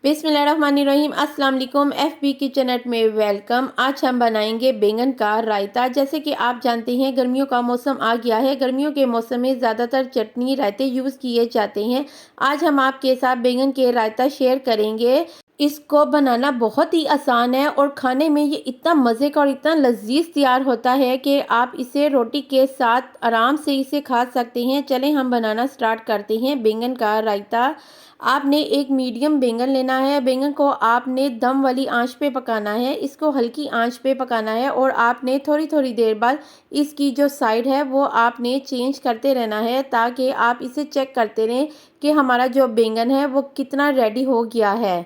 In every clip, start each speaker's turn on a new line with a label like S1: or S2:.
S1: बिस्मिल्लाहिर्रहमानिर्रहीम। अस्सलाम वालेकुम। FB किचन एट में वेलकम। आज हम बनाएंगे बैंगन का रायता। जैसे कि आप जानते हैं गर्मियों का मौसम आ गया है। गर्मियों के मौसम में ज़्यादातर चटनी रायते यूज़ किए जाते हैं। आज हम आपके साथ बैंगन के रायता शेयर करेंगे। इसको बनाना बहुत ही आसान है और खाने में ये इतना मज़े का और इतना लजीज तैयार होता है कि आप इसे रोटी के साथ आराम से इसे खा सकते हैं। चलें हम बनाना स्टार्ट करते हैं बैंगन का रायता। आपने एक मीडियम बैंगन लेना है। बैंगन को आपने दम वाली आंच पे पकाना है। इसको हल्की आंच पे पकाना है और आपने थोड़ी थोड़ी देर बाद इसकी जो साइड है वो आपने चेंज करते रहना है, ताकि आप इसे चेक करते रहें कि हमारा जो बैंगन है वो कितना रेडी हो गया है।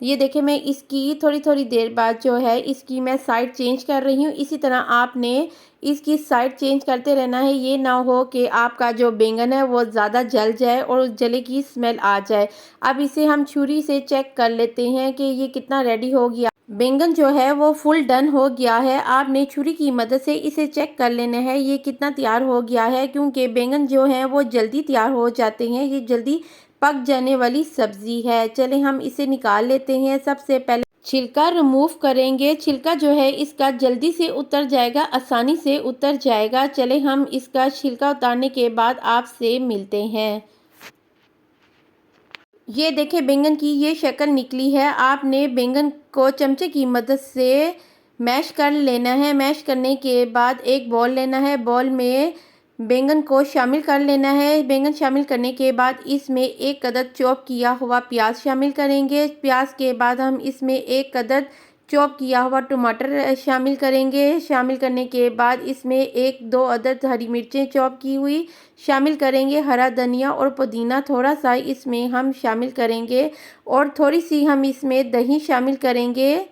S1: ये देखें, मैं इसकी थोड़ी थोड़ी देर बाद जो है इसकी मैं साइड चेंज कर रही हूँ। इसी तरह आपने इसकी साइड चेंज करते रहना है। ये ना हो कि आपका जो बैंगन है वो ज़्यादा जल जाए और उस जले की स्मेल आ जाए। अब इसे हम छुरी से चेक कर लेते हैं कि ये कितना रेडी हो गया। बैंगन जो है वो फुल डन हो गया है। आपने छुरी की मदद से इसे चेक कर लेना है ये कितना तैयार हो गया है, क्योंकि बैंगन जो है वो जल्दी तैयार हो जाते हैं। ये जल्दी पक जाने वाली सब्जी है। चलें हम इसे निकाल लेते हैं। सबसे पहले छिलका रिमूव करेंगे। छिलका जो है इसका जल्दी से उतर जाएगा, आसानी से उतर जाएगा। चलें हम इसका छिलका उतारने के बाद आपसे मिलते हैं। ये देखें, बैंगन की ये शक्ल निकली है। आपने बैंगन को चमचे की मदद से मैश कर लेना है। मैश करने के बाद एक बॉल लेना है। बॉल में बैंगन को शामिल कर लेना है। बैंगन शामिल करने के बाद इसमें एक अदद चॉप किया हुआ प्याज शामिल करेंगे। प्याज के बाद हम इसमें एक अदद चॉप किया हुआ टमाटर शामिल करेंगे। शामिल करने के बाद इसमें एक दो अदद हरी मिर्चें चॉप की हुई शामिल करेंगे। हरा धनिया और पुदीना थोड़ा सा इसमें हम शामिल करेंगे और थोड़ी सी हम इसमें दही शामिल करेंगे,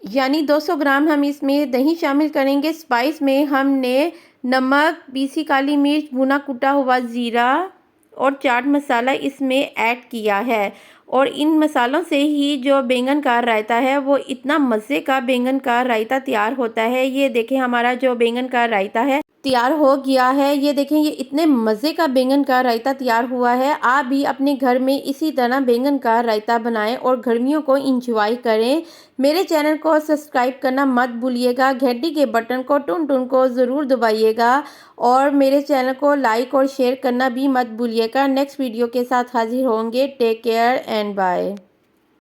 S1: यानी 200 ग्राम हम इसमें दही शामिल करेंगे। स्पाइस में हमने नमक, पीसी काली मिर्च, भुना कुटा हुआ ज़ीरा और चाट मसाला इसमें ऐड किया है। और इन मसालों से ही जो बैंगन का रायता है वो इतना मज़े का बैंगन का रायता तैयार होता है। ये देखें, हमारा जो बैंगन का रायता है तैयार हो गया है। ये देखें, ये इतने मज़े का बैंगन का रायता तैयार हुआ है। आप भी अपने घर में इसी तरह बैंगन का रायता बनाएं और गर्मियों को इंजॉय करें। मेरे चैनल को सब्सक्राइब करना मत भूलिएगा। घंटी के बटन को टुन टुन को ज़रूर दबाइएगा और मेरे चैनल को लाइक और शेयर करना भी मत भूलिएगा। नेक्स्ट वीडियो के साथ हाजिर होंगे। Take care and bye.